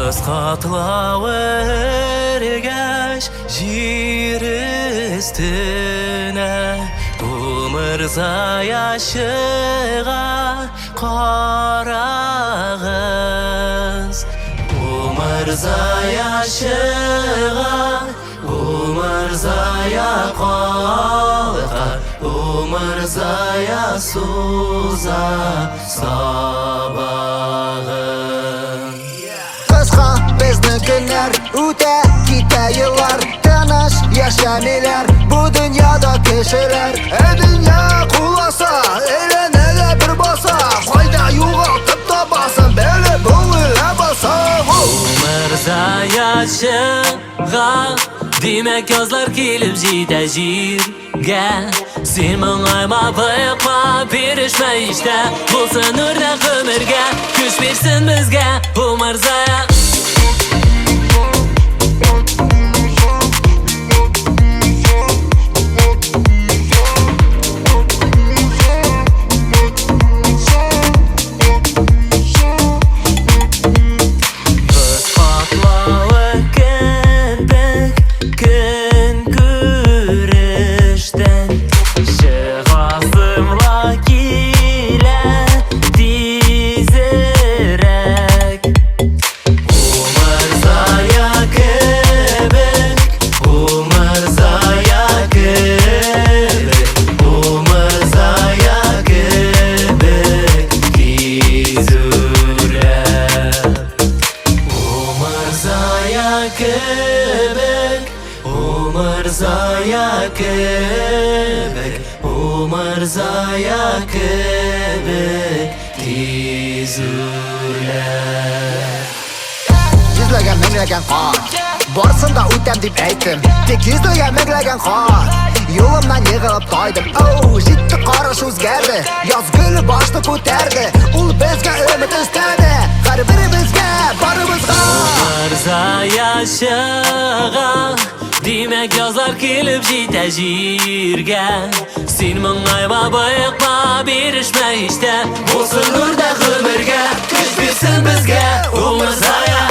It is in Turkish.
Kız katlağı ergeç jir üstüne Umırza yaşığa karağız Umırza yaşığa Umırzaya kalkar Umırzaya suza sabahın Kızga bizni günler Üte gite yıllar Tanış yaşamiler Bu dünyada kişiler Dünya kulasa Eğlenele bir basa Fayda yo'qotib topasın Beli bo'g'ila basa Umırza yaşığa Demek yozlar kelib jiyda jirga Sen mung'ayma bayqma berishma ishda Bo'lsin o'rnak umrga Kuch bersin bizga Umırzaya Umırzaya kebek Umırzaya kebek Tizüler Yüzlagan minglagan qor Borsunda o'tam deb aytdim Tek yüzlagan minglagan qor Yo'limdan yig'ilib toydim Jitdi qorish o'zgardi Yoz guli boshni ko'tardi Ul bizga umid istadi Har birimizga borimizga Umırza yaşığa Demek yozlar kelib jiyda jirga Sen mung'ayma bayqma berishma ishda Bo'lsin o'rnak umrga Kuch bersin bizga Umırzaya